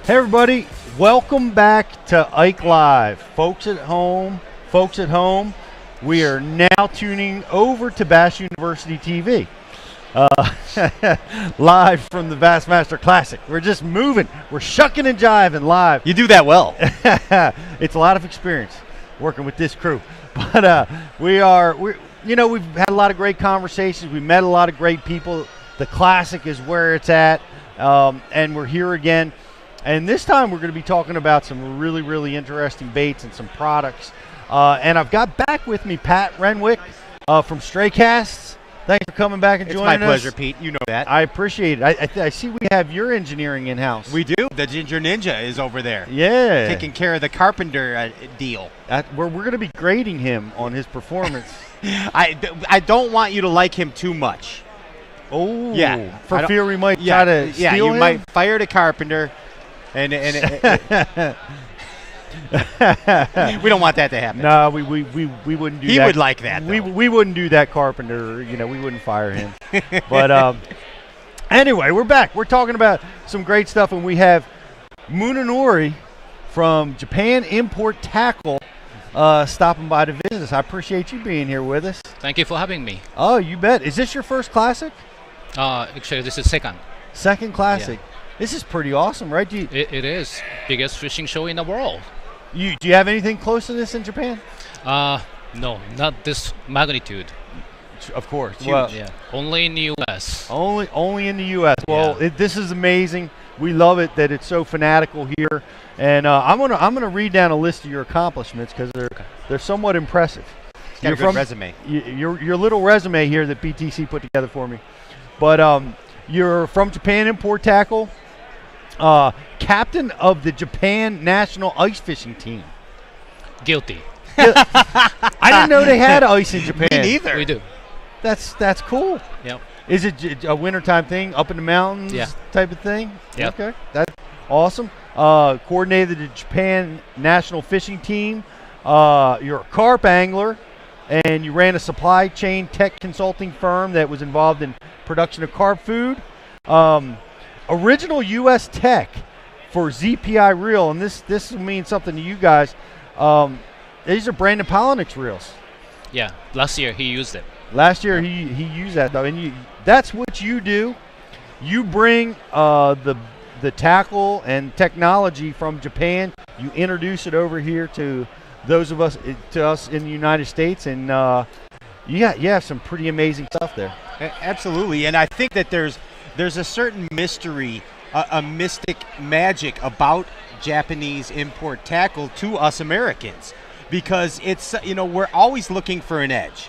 Hey everybody, welcome back to Ike Live. Folks at home, we are now tuning over to Bass University TV. Live from the Bassmaster Classic. We're just moving. We're shucking and jiving live. You do that well. It's a lot of experience working with this crew. But we've had a lot of great conversations. We met a lot of great people. The Classic is where it's at, and we're here again. And this time we're going to be talking about some really, really interesting baits and some products. And I've got back with me Pat Renwick from Stray Casts. Thanks for coming back and joining us. It's my pleasure, Pete. You know that. I appreciate it. I see we have your engineering in-house. We do. The Ginger Ninja is over there. Yeah. Taking care of the carpenter deal. We're going to be grading him on his performance. I don't want you to like him too much. Oh. Yeah. For fear we might try to steal him? Yeah, you might fire the carpenter. And we don't want that to happen. No, we wouldn't do that. He would like that, though. We wouldn't do that, carpenter. We wouldn't fire him. But anyway, we're back. We're talking about some great stuff, and we have Munenori from Japan Import Tackle stopping by to visit us. I appreciate you being here with us. Thank you for having me. Oh, you bet. Is this your first Classic? Actually, this is second. Second Classic. Yeah. This is pretty awesome, right? It is biggest fishing show in the world. Do you have anything close to this in Japan? No, not this magnitude. Of course. Well, yeah, only in the U.S. Only in the U.S. Well, yeah. This is amazing. We love it that it's so fanatical here, and I'm gonna read down a list of your accomplishments because they're somewhat impressive. Got a good resume. Your little resume here that BTC put together for me, but you're from Japan Import Tackle. Captain of the Japan national ice fishing team. Guilty. I didn't know they had ice in Japan. Me neither. We do. That's cool. Yep. Is it a wintertime thing, up in the mountains type of thing? Yeah. Okay, that's awesome. Coordinated the Japan national fishing team. You're a carp angler, and you ran a supply chain tech consulting firm that was involved in production of carp food. Original U.S. tech for ZPI reel, and this will mean something to you guys. These are Brandon Polinick's reels. Yeah, last year he used it. Last year he used that though, and that's what you do. You bring the tackle and technology from Japan. You introduce it over here to us in the United States, and you have some pretty amazing stuff there. Absolutely, and I think that there's a certain mystery, a mystic magic about Japanese import tackle to us Americans, because it's we're always looking for an edge.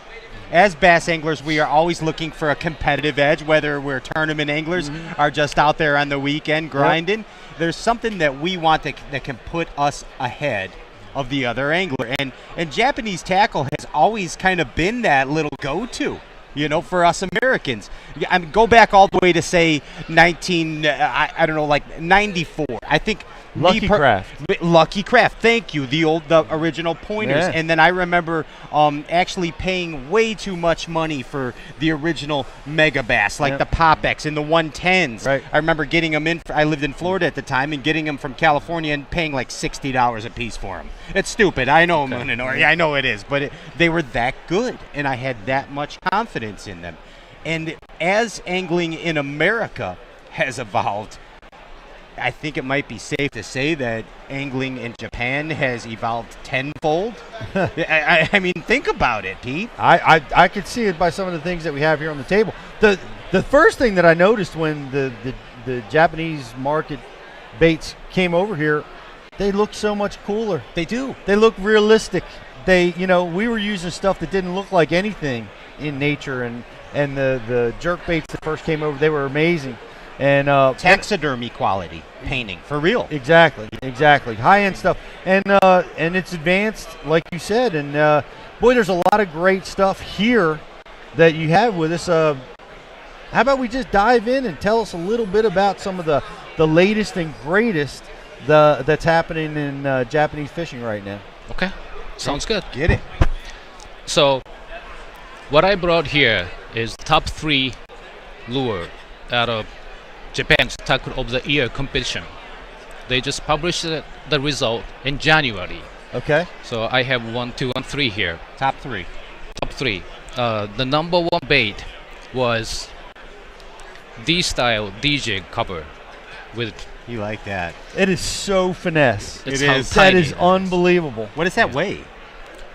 As bass anglers, we are always looking for a competitive edge, whether we're tournament anglers are just out there on the weekend grinding. Yep. There's something that we want that can put us ahead of the other angler, and Japanese tackle has always kind of been that little go-to. For us Americans. I mean, go back all the way to, say, 94. I think Lucky Craft. Lucky Craft, thank you, the original pointers. Yeah. And then I remember actually paying way too much money for the original Mega Bass, like the Pop-X and the 110s. Right. I remember getting them in. I lived in Florida at the time, and getting them from California and paying like $60 a piece for them. It's stupid. I know, Munenori. I know it is. But they were that good, and I had that much confidence in them. And as angling in America has evolved, I think it might be safe to say that angling in Japan has evolved tenfold. I mean, think about it, Pete. I could see it by some of the things that we have here on the table. The first thing that I noticed when the Japanese market baits came over here, they look so much cooler. They do. They look realistic. We were using stuff that didn't look like anything in nature, and the jerk baits that first came over, they were amazing. And taxidermy quality painting, for real. Exactly. High-end stuff, and it's advanced, like you said. And boy, there's a lot of great stuff here that you have with us. How about we just dive in and tell us a little bit about some of the latest and greatest that's happening in Japanese fishing right now? Okay, sounds good. Get it. So, what I brought here is top 3 lure out of Japan's Tackle of the Year competition. They just published the result in January. Okay. So I have 1, 2, and 3 here. Top 3. Top 3. The number 1 bait was D-style DJ cover with. You like that? It is so finesse. It's It how is. That tiny is it unbelievable. What does that weigh?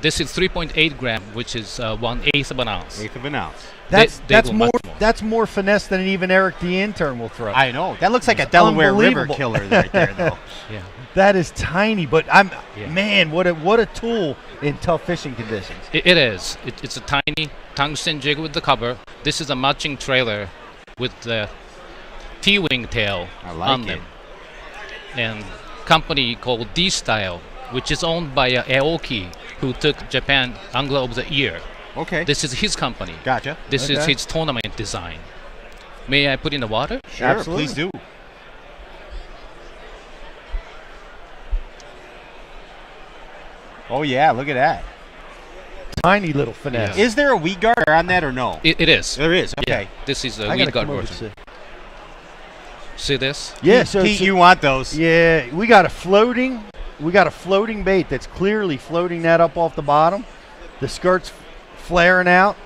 This is 3.8 gram, which is 1/8 of an ounce. Eighth of an ounce. That's they go much more. That's more finesse than even Eric the intern will throw. I know. That looks like a Delaware River Unbelievable. killer right there, though. Yeah. That is tiny, but Yeah. man, what a tool in tough fishing conditions. It is. It's a tiny tungsten jig with the cover. This is a matching trailer with the T-wing tail I like on it. them. And company called D-Style, which is owned by Aoki, who took Japan Angler of the Year. Okay. This is his company. Gotcha. This is Okay. his tournament design. May I put in the water? Sure, Absolutely. please do. Oh, yeah, look at that. Tiny little finesse. Yeah. Is there a weed guard on that or no? It is. There is, Yeah. okay. This is a I gotta weed guard come over to version. see. See this? Yeah, so, Pete, so- you want those. yeah, we got a floating bait that's clearly floating that up off the bottom. The skirt's flaring out,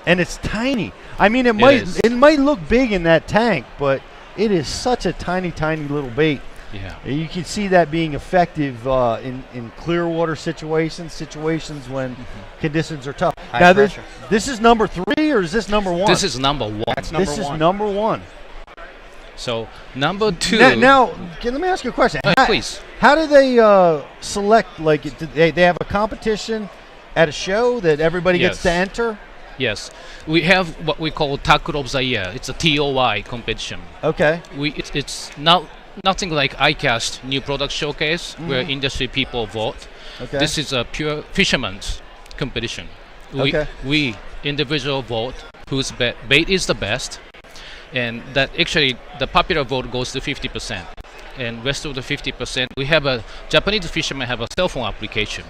and it's tiny. I mean, is. it might look big in that tank, but it is such a tiny little bait. Yeah. You can see that being effective in clear water situations when conditions are tough. High now, pressure. this is number 3 or is this number 1? This is number 1. That's number This one. is number 1. So number 2. Now, let me ask you a question. Please. How do they select? Like, do they have a competition at a show that everybody gets Yes. to enter? Yes, we have what we call Tackle of the Year. It's a TOY competition. Okay. It's not nothing like ICAST New Product Showcase where industry people vote. Okay. This is a pure fisherman's competition. We individual vote whose bait is the best, and that actually the popular vote goes to 50%, and rest of the 50% we have a Japanese fishermen have a cell phone application.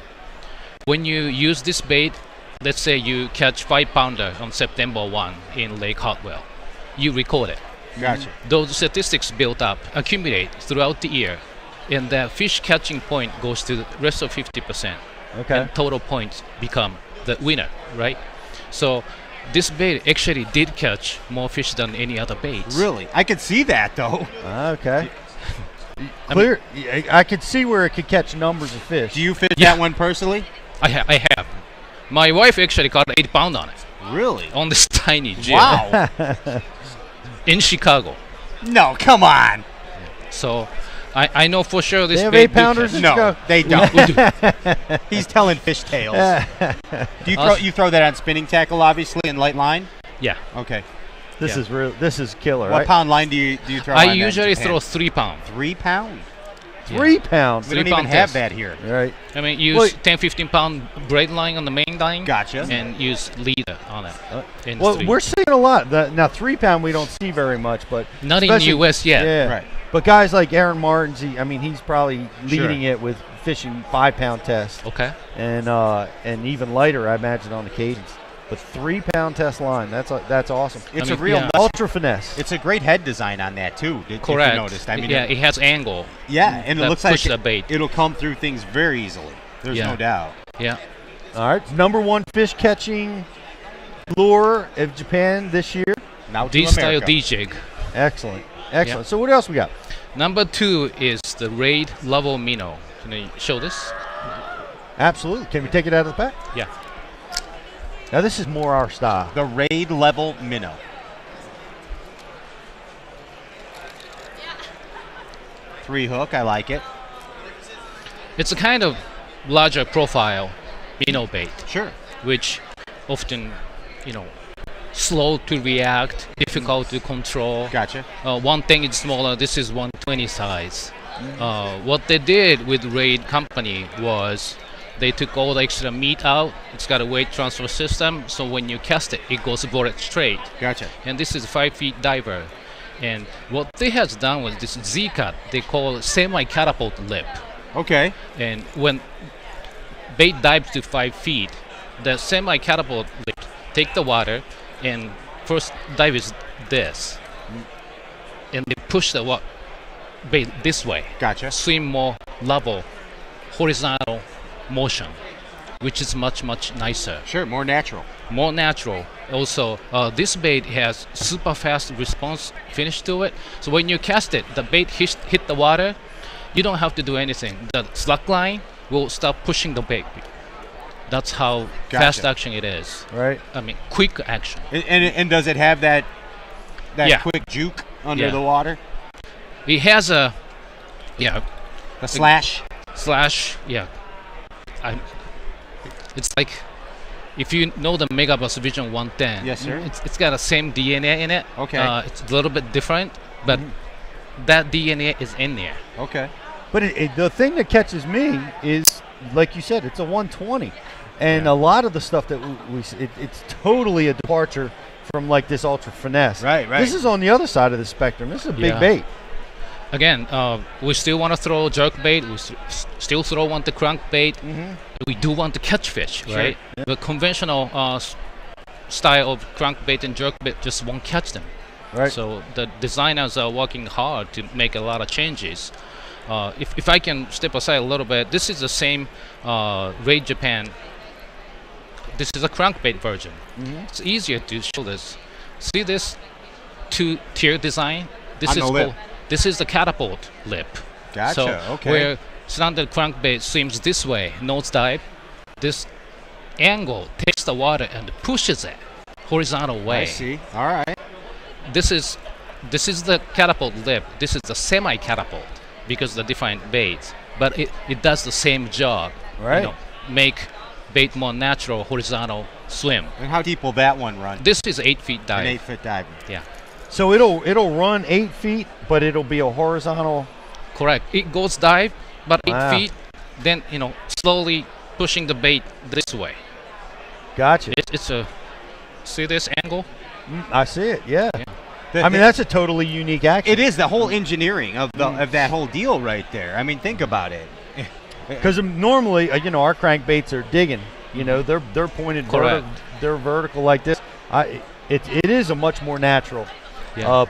When you use this bait, let's say you catch 5-pounder on September 1 in Lake Hartwell, you record it. Gotcha. Those statistics built up accumulate throughout the year, and the fish catching point goes to the rest of 50%. Okay. And total points become the winner, right? So this bait actually did catch more fish than any other baits. Really? I could see that, though. Okay. Clear. I could see where it could catch numbers of fish. Do you fish Yeah. that one personally? I have. My wife actually caught 8 pound on it, Really? on this tiny jig Wow. in Chicago. No, come on. So I know for sure this They have bait 8-pounders do in catch. No, Chicago? they don't. We do. He's telling fish tales. Do you throw that on spinning tackle, obviously, and light line? Yeah. Okay. This Yeah. is real. This is killer. What Right? pound line do you throw? I on that in usually Japan? throw 3 pound. 3 pound. 3 pounds. We don't 3 even pound have test. that here. Right. I mean, use Wait. 10-15 pound braid line on the main line. Gotcha. And use leader on it. in Well, stream. we're seeing a lot. Now 3 pound we don't see very much, but Not in especially- US yet. Yeah. Right. But guys like Aaron Martins, he's probably leading it with fishing 5 pound tests, Okay. and even lighter, I imagine, on occasions. But 3 pound test line, that's awesome. It's I a mean, real. yeah. Ultra finesse. It's a great head design on that too. If Correct. you noticed. I mean, yeah, it has angle. yeah, and it that looks like push the bait. it'll come through things very easily. There's Yeah. no doubt. Yeah. All right, number 1 fish catching lure of Japan this year. Now to D-style America. D-jig. Excellent. Excellent. Yeah. So what else we got? Number 2 is the Raid Level Minnow. Can you show this? Absolutely. Can we take it out of the pack? Yeah. Now this is more our style. The Raid Level Minnow. Three hook, I like it. It's a kind of larger profile minnow bait, Sure. which often, slow to react, difficult to control. Gotcha. One thing is smaller. This is 120 size. What they did with Raid Company was they took all the extra meat out. It's got a weight transfer system, so when you cast it, it goes bullet straight. Gotcha. And this is 5 feet diver. And what they has done was this Z-cut. They call semi-catapult lip. Okay. And when bait dives to 5 feet, the semi-catapult lip take the water, and first dive is this, and they push the bait this way. Gotcha. Swim more level, horizontal motion, which is much nicer. Sure, more natural. More natural. Also, this bait has super fast response finish to it. So when you cast it, the bait hit the water. You don't have to do anything. The slack line will start pushing the bait. That's how fast action it is. Right. I mean, quick action. And does it have that Yeah. quick juke under the water? It has a The slash? Yeah. It's like, if you know the Megabass Vision 110, Yes, sir. It's got the same DNA in it. Okay. It's a little bit different, but that DNA is in there. Okay. But the thing that catches me is, like you said, it's a 120. And a lot of the stuff that it's totally a departure from like this ultra finesse. Right. This is on the other side of the spectrum. This is a big bait. Again, we still want to throw jerk bait. We still want the crank bait. We do want to catch fish, right? Yeah. The conventional style of crank bait and jerk bait just won't catch them. Right. So the designers are working hard to make a lot of changes. If I can step aside a little bit, this is the same Raid Japan. This is a crankbait version. It's easier to show this. See this two-tier design? This is the catapult lip. Gotcha. So okay. where standard crankbait swims this way, nosedive, this angle takes the water and pushes it horizontal way. I see. All right. This is the catapult lip. This is the semi-catapult because the different baits, but it does the same job. Right. Make bait more natural, horizontal swim. And how deep will that one run? This is 8 feet dive. An 8-foot dive. Yeah. So it'll run 8 feet, but it'll be a horizontal. Correct. It goes dive, but 8 Wow. feet, then slowly pushing the bait this way. Gotcha. It's a see this angle? I see it. Yeah. Yeah. I mean, that's a totally unique action. It is the whole engineering of that whole deal right there. I mean, think about it. Because normally, our crankbaits are digging. They're pointed. Correct. They're vertical like this. It is a much more natural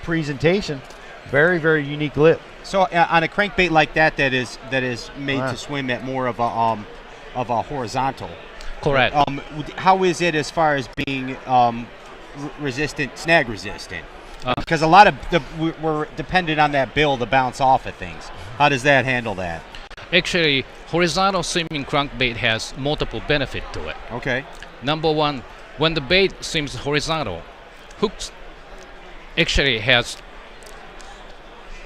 presentation. Very, very unique lip. So on a crankbait like that is made to swim at more of a horizontal. Correct. How is it as far as being snag resistant? Because a lot of we're dependent on that bill to bounce off of things. How does that handle that? Actually, horizontal swimming crankbait has multiple benefit to it. Okay. Number one, when the bait swims horizontal, hooks actually has,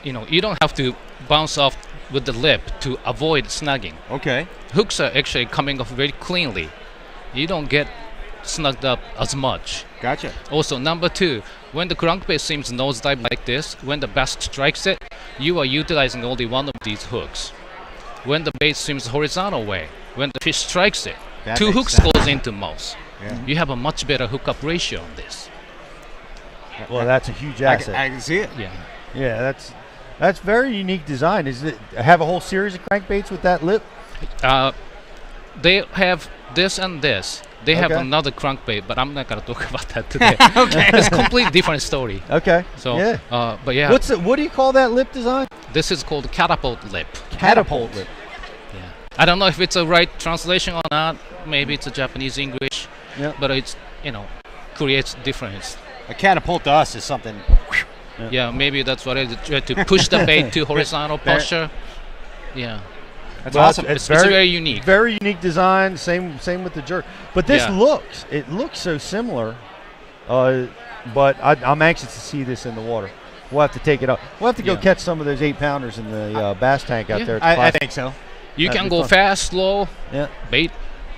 you don't have to bounce off with the lip to avoid snagging. Okay. Hooks are actually coming off very cleanly. You don't get snugged up as much. Gotcha. Also, number two, when the crankbait swims nosedive like this, when the bass strikes it, you are utilizing only one of these hooks. When the bait swims horizontal way, when the fish strikes it, That two makes hooks sense. goes into mouth. Yeah. You have a much better hookup ratio on this. Well, that's a huge I asset. can see it. Yeah. Yeah, that's very unique design. Is it have a whole series of crankbaits with that lip? They have this and this. They have Okay. another crankbait, but I'm not gonna talk about that today. Okay. It's a completely different story. Okay. So, yeah. but yeah, What do you call that lip design? this is called catapult lip. Catapult lip. Yeah. I don't know if it's a right translation or not. Maybe it's a Japanese English. Yeah. But it's creates difference. A catapult to us is something. Yeah, maybe that's what it is, to push the bait to horizontal posture. Yeah, That's Well, awesome. it's very unique. Very unique design. Same with the jerk. But this Yeah. looks so similar. But I'm anxious to see this in the water. We'll have to take it up. We'll have to go Yeah. catch some of those 8-pounders in the bass tank out Yeah. there. At the I Classic. think so. You That'd can be go fun. fast, slow. Yeah. Bait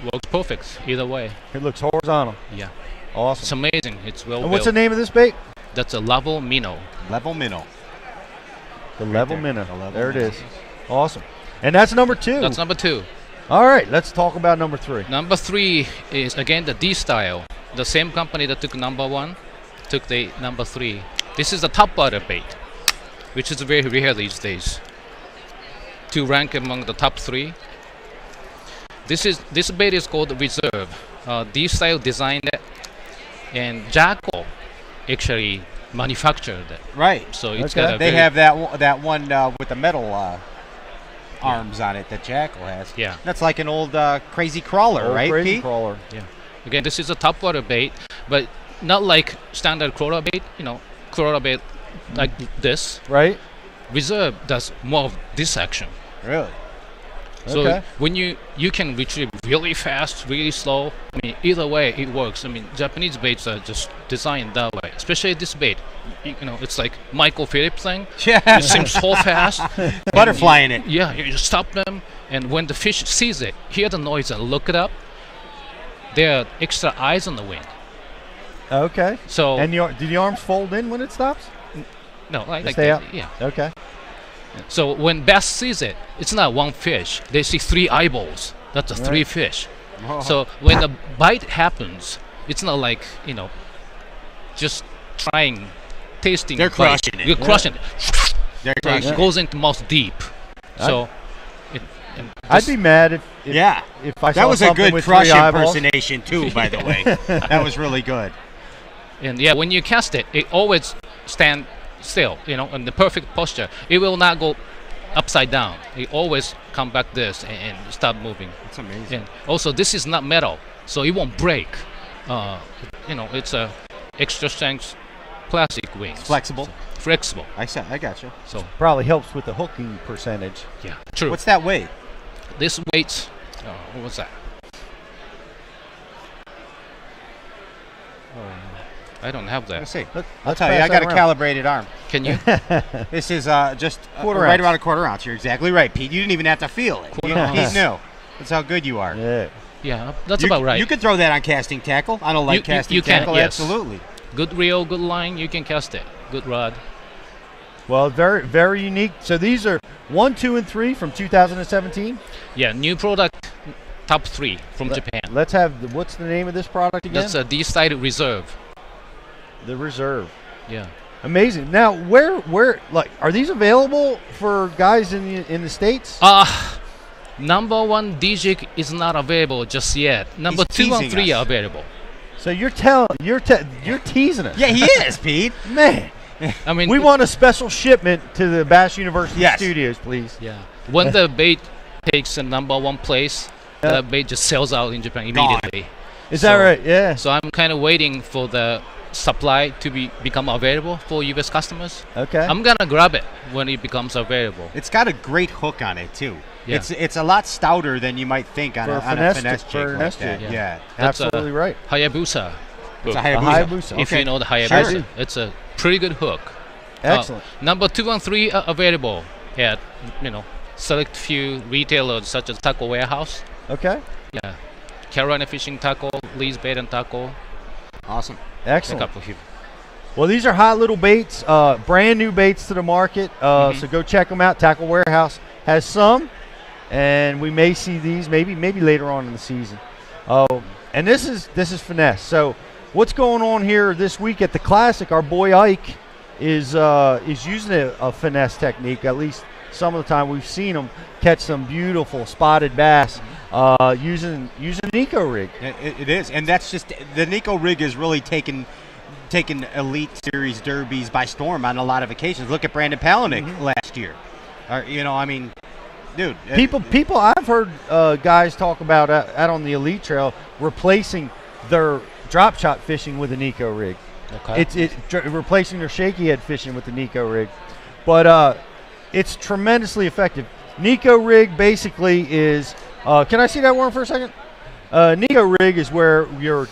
works perfect either way. It looks horizontal. Yeah, Awesome. it's amazing. It's well And what's the built. name of this bait? That's a level minnow. Level minnow. The level there. minnow. The level There it minnow. is. Awesome. And that's number 2. That's number 2. All right, let's talk about number 3. Number 3 is again the D style. The same company that took number 1 took the number 3. This is the top water bait, which is very rare these days to rank among the top 3. This bait is called Reserve. D style designed it, and Jacko actually manufactured it. Right. So it's Okay. got a They very, have that one with the metal arms on it that Jackal has. Yeah. That's like an old crazy crawler, Old right, crazy Pete? crawler. Yeah. Again, this is a top water bait, but not like standard crawler bait. Crawler bait like this. Right? Reserve does more of this action. Really? So Okay. when you can retrieve really fast, really slow. I mean, either way it works. I mean, Japanese baits are just designed that way. Especially this bait. It's like Michael Phillips thing. Yeah. It seems so fast. Butterfly in it. Yeah, you just stop them, and when the fish sees it, hear the noise and look it up, there are extra eyes on the wing. Okay. So And do the arms fold in when it stops? no, like stay that. out? Yeah. Okay. So when bass sees it, it's not one fish. They see 3 eyeballs. That's a 3 fish. Oh. So when the bite happens, it's not like just tasting. They're bite. crushing it. You're crushing it. They're So crushing it it. goes into mouth deep. So I'd be mad if Yeah. if I That saw was a something good with crush 3 eyeballs. impersonation too, by the way. That was really good. And yeah, when you cast it, it always stand still, in the perfect posture. It will not go upside down. It always come back this and start moving. That's amazing. And also, this is not metal, so it won't break. It's a extra strength plastic wings. Flexible. Flexible. I got you. So Probably helps with the hooking percentage. yeah, true. What's that weight? This weight? What was that? I don't have Let's that. see. Let's I'll tell you, pass I got a that around. calibrated arm. Can you? This is just Quarter right ounce. around a quarter ounce. You're exactly right, Pete. You didn't even have to feel it. Quarter You ounce. Pete knew. That's how good you are. Yeah. Yeah, that's You- about right. You could throw that on casting tackle, on a light casting you can, tackle. yes. Absolutely. Good reel, good line, you can cast it. Good rod. Well, very, very unique. So these are 1, 2, and 3 from 2017. Yeah, new product, top 3 from Japan. Let's have what's the name of this product again? That's a D-side reserve. The Reserve. Yeah. Amazing. Now, where like are these available for guys in the States? Number 1 DJIC is not available just yet. Number He's 2 and teasing 3 us. are available. So you're teasing us. Yeah, he is, Pete. Man. I mean, We want a special shipment to the Bass University Yes. studios, please. yeah. When the bait takes a number 1 place, Yeah. the bait just sells out in Japan Gone. immediately. Is that right? Yeah. So I'm kind of waiting for the supply to become available for US customers. Okay. I'm gonna grab it when it becomes available. It's got a great hook on it too. Yeah. It's a lot stouter than you might think on For a a finesse finesse jig for a like finesse that. jig. Yeah. That's Absolutely right. Hayabusa. It's a A Hayabusa. Hayabusa. If Okay. you know the Sure Hayabusa, do. it's a pretty good hook. Excellent. Number 2 and 3 are available at select few retailers such as Taco Warehouse. Okay. Yeah, Carolina Fishing Taco, Lee's Bait and Taco, Awesome. a Excellent. couple of you. Well, these are hot little baits, brand new baits to the market. So go check them out. Tackle Warehouse has some, and we may see these maybe later on in the season. And this is finesse. So what's going on here this week at the Classic? Our boy Ike is using a finesse technique. At least some of the time we've seen him catch some beautiful spotted bass using an eco rig. It is, and that's just the Nico rig is really taken Elite Series derbies by storm on a lot of occasions. Look at Brandon Palaniuk last year. I mean, dude. People, I've heard guys talk about out on the Elite Trail replacing their drop shot fishing with an eco rig. Okay. It's replacing their shaky head fishing with the Nico rig, but it's tremendously effective. Nico rig basically is. Can I see that worm for a second? Nico rig is where you're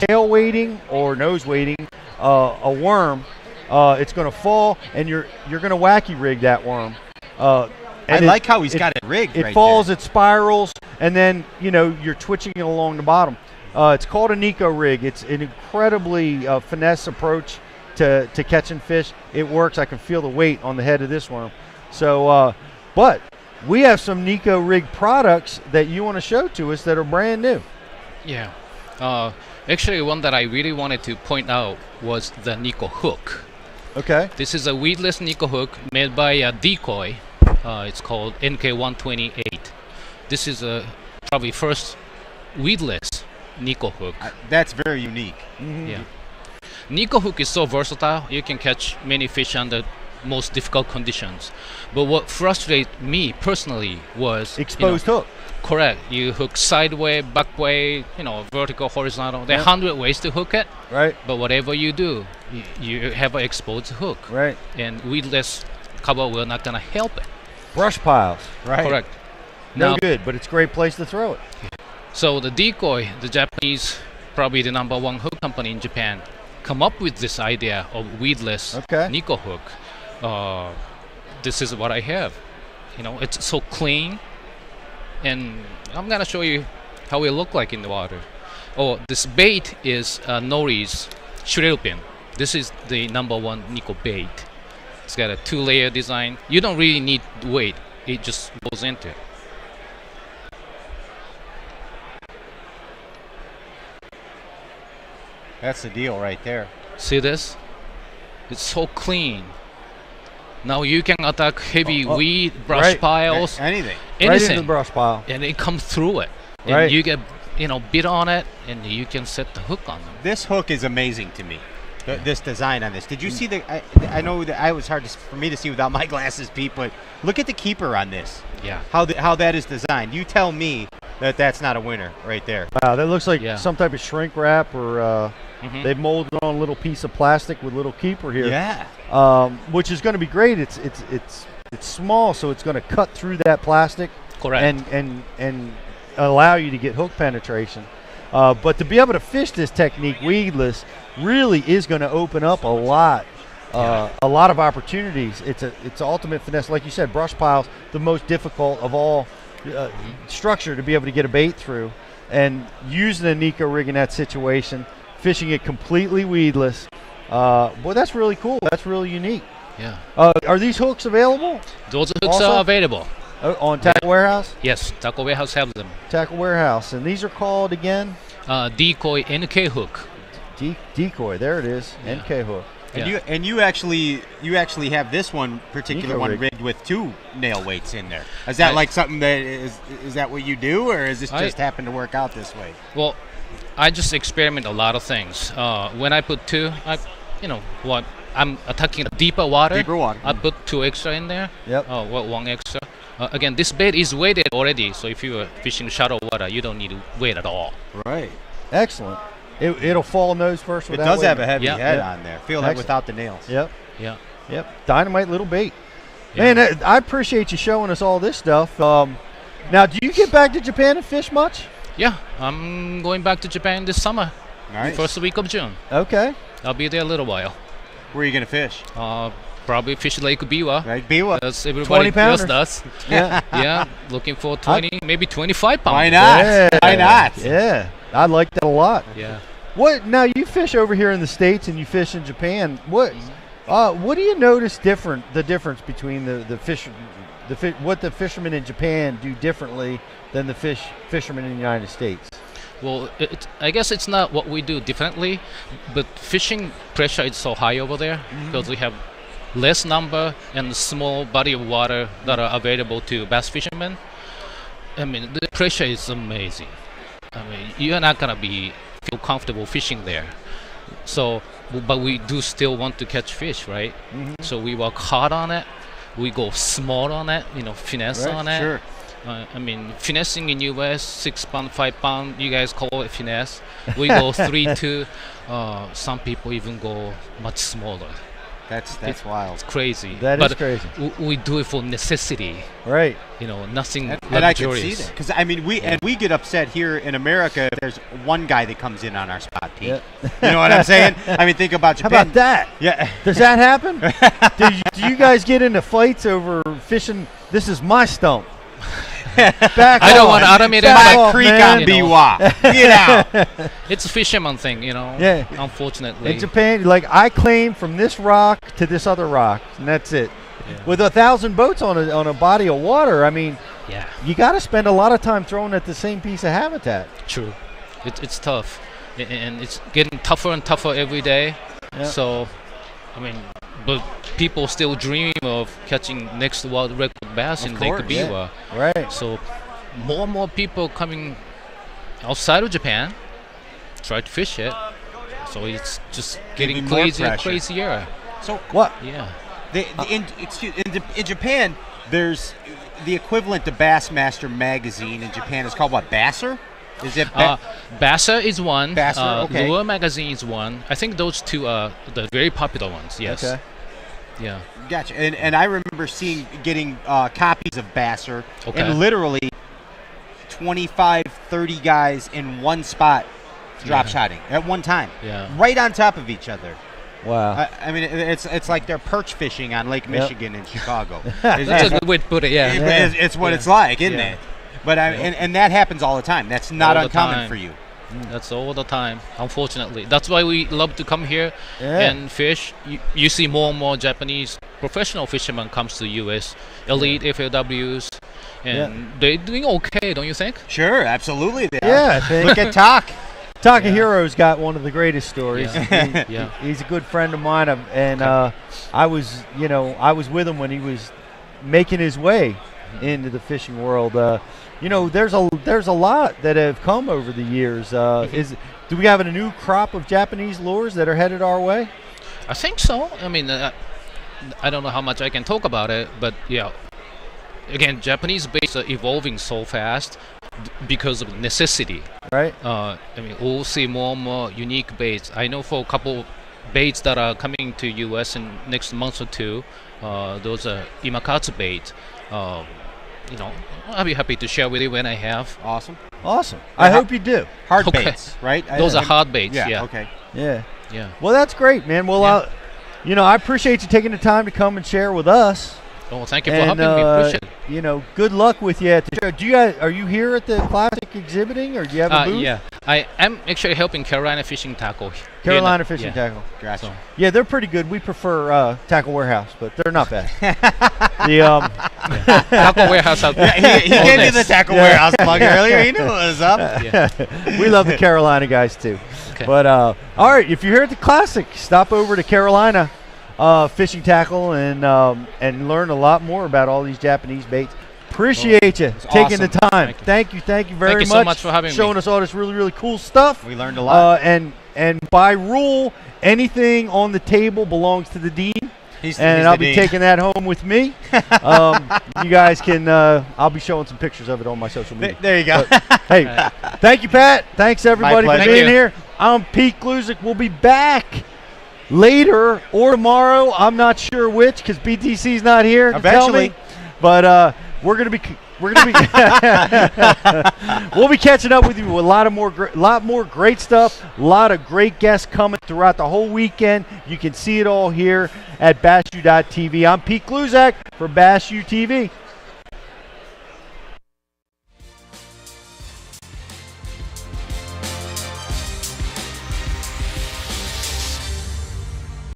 tail weighting or nose weighting a worm. It's going to fall, and you're going to wacky rig that worm. I like how he's got it rigged. It right falls, there. it spirals, and then you're twitching it along the bottom. It's called a Nico rig. It's an incredibly finesse approach to catching fish. It works. I can feel the weight on the head of this worm. So, but we have some Nico rig products that you want to show to us that are brand new. Yeah. Actually, one that I really wanted to point out was the Nico hook. Okay. This is a weedless Nico hook made by Decoy. It's called NK128. This is probably first weedless Nico hook. That's very unique. Yeah. Nico hook is so versatile. You can catch many fish under most difficult conditions. But what frustrated me personally was Exposed hook. Correct. You hook sideways, back way, vertical, horizontal. There are 100 ways to hook it. Right. But whatever you do, you have an exposed hook. Right. And weedless cover will not gonna help it. Brush piles. Right. Correct. No Now, good, but it's a great place to throw it. so the Decoy, the Japanese, probably the #1 hook company in Japan, come up with this idea of weedless Nico hook. This is what I have. It's so clean, and I'm gonna show you how it look like in the water. Oh, this bait is Nori's shrill pin. This is the #1 Nico bait. It's got a 2-layer design. You don't really need weight. It just goes into it. That's the deal right there. See this? It's so clean. Now you can attack heavy weed, brush piles, Anything. Right into the brush pile. and it comes through it. And Right. you get, bit on it, and you can set the hook on them. This hook is amazing to me. This design on this. Did you see the? I know that it was hard for me to see without my glasses, Pete. But look at the keeper on this. Yeah. How that is designed. You tell me that that's not a winner right there. Wow, that looks like Yeah. some type of shrink wrap, or Mhm. they've molded on a little piece of plastic with little keeper here. Yeah. Which is going to be great. It's small, so it's going to cut through that plastic Correct. and allow you to get hook penetration. But to be able to fish this technique weedless really is going to open up a lot of opportunities. It's ultimate finesse, like you said. Brush piles, the most difficult of all structure to be able to get a bait through, and using a Nico rig in that situation, fishing it completely weedless. Boy, that's really cool. That's really unique. Yeah. Are these hooks available Those hooks Also- are available. on Tackle Warehouse? Yes, Taco Warehouse have them. Tackle Warehouse, and these are called again Decoy NK hook. Decoy. There it is, Yeah. NK hook. And you actually have this one particular Nico one rig. rigged with 2 nail weights in there. Is that like something that is that what you do, or is this just happen to work out this way? Well, I just experiment a lot of things. When I put 2, I'm attacking deeper water. Deeper water. I put 2 extra in there. Yep. 1 extra. Again, this bait is weighted already, so if you are fishing shallow water, you don't need to weight at all. Right. Excellent. It'll fall nose first. It without does have a weight. heavy Yeah. head Yeah. on there. Feel that Excellent. without the nails. Yep. Yeah. Yep. Dynamite little bait. Yeah. Man, I appreciate you showing us all this stuff. Now, do you get back to Japan and fish much? Yeah, I'm going back to Japan this summer. Nice. First week of June. Okay. I'll be there a little while. Where are you gonna fish? Probably fish Lake Biwa. Right, Biwa. As everybody 20 else pounders. does. Yeah. Yeah, looking for 20, maybe 25 pounds. Why not? Yeah. Why not? Yeah. I like that a lot. Yeah. What now? You fish over here in the States and you fish in Japan. What do you notice the difference between what the fishermen in Japan do differently than the fishermen in the United States? Well, I guess it's not what we do differently, but fishing pressure is so high over there because we have less number and small body of water that are available to bass fishermen. I mean, the pressure is amazing. I mean, you're not gonna feel comfortable fishing there. So, but we do still want to catch fish, right? So we work hard on it. We go small on it, finesse Right, on it. Sure. I mean, finessing in US, 6 pound, 5 pound, you guys call it finesse. We go 3, 2. Some people even go much smaller. That's wild. It's crazy. That but is crazy. We do it for necessity. Right. Nothing And I can see luxurious. that because I mean we get upset here in America if there's one guy that comes in on our spot, Pete. Yeah. You know what I'm saying? I mean, think about How Japan. about that? Yeah. Does that happen? do you guys get into fights over fishing? This is my stump. Back I don't off. want to automate Back it. off, Creek man. on Biwa. Get out. It's a fisherman thing, Yeah. unfortunately. In Japan, like I claim from this rock to this other rock, and that's it. Yeah. With 1,000 boats on a body of water, I mean, Yeah, you got to spend a lot of time throwing at the same piece of habitat. true. It's tough. And it's getting tougher and tougher every day. Yeah. So, I mean, but people still dream of catching next world record bass in Lake course, Biwa. Right. So, more and more people coming outside of Japan try to fish it. So it's just getting Even more crazier and pressure. crazier. So What? Yeah. in Japan, there's the equivalent to Bassmaster magazine in Japan is called what? Basser? Is it? Bassa is one. Basser, okay. Lure magazine is one. I think those two are the very popular ones. Yes. Okay. Yeah. Gotcha. And I remember getting copies of Basser, Okay. and literally 25, 30 guys in one spot drop shotting at one time, Yeah. right on top of each other. Wow. I mean, it's like they're perch fishing on Lake Michigan in Chicago. That's a good way to put it. Yeah. It's what it's like, isn't Yeah. it? But and that happens all the time. That's not All the uncommon time. for you. That's all the time, unfortunately. That's why we love to come here Yeah. and fish. You see more and more Japanese professional fishermen comes to U.S. elite FLWs, and they're doing okay, don't you think? Sure, absolutely. They Yeah, are. I think. Look at Talk. Takahiro's got one of the greatest stories. Yeah. Yeah. He's a good friend of mine, and I was with him when he was making his way into the fishing world. There's a lot that have come over the years. Do we have a new crop of Japanese lures that are headed our way? I think so. I mean, I don't know how much I can talk about it, but yeah. Again, Japanese baits are evolving so fast because of necessity. Right. I mean, we'll see more and more unique baits. I know for a couple baits that are coming to U.S. in next month or two. Those are imakatsu bait. I'll be happy to share with you when I have. Awesome. I hope you do. Hard Okay. baits, right? Those are hard baits. Yeah. Okay. Yeah. Yeah. Well, that's great, man. Well, I appreciate you taking the time to come and share with us. Oh, thank you for having me. Appreciate it. Good luck with you at the show. Are you here at the Classic exhibiting, or do you have a booth? Yeah. I am actually helping Carolina Fishing Tackle. Carolina Fishing yeah. Tackle. Gotcha. So, Yeah, they're pretty good. We prefer Tackle Warehouse, but they're not bad. Tackle Warehouse out there. He gave me the Tackle Warehouse plug earlier. He knew what was up. We love the Carolina guys too. Okay. But all right, if you're here at the Classic, stop over to Carolina Fishing Tackle and learn a lot more about all these Japanese baits. Appreciate you taking the time. Thank you very much. Thank you so much for having me. Showing us all this really, really cool stuff. We learned a lot. And by rule, anything on the table belongs to the dean. He's I'll the be dean. taking that home with me. You guys can. I'll be showing some pictures of it on my social media. There you go. Hey, thank you, Pat. Thanks everybody for pleasure. being Thank you. here. I'm Pete Gluszek. We'll be back later or tomorrow. I'm not sure which because BTC's not here to tell Eventually. me. But we're gonna be. We'll be catching up with you with a lot more great stuff. A lot of great guests coming throughout the whole weekend. You can see it all here at BassU.TV. I'm Pete Gluszek for BassU TV.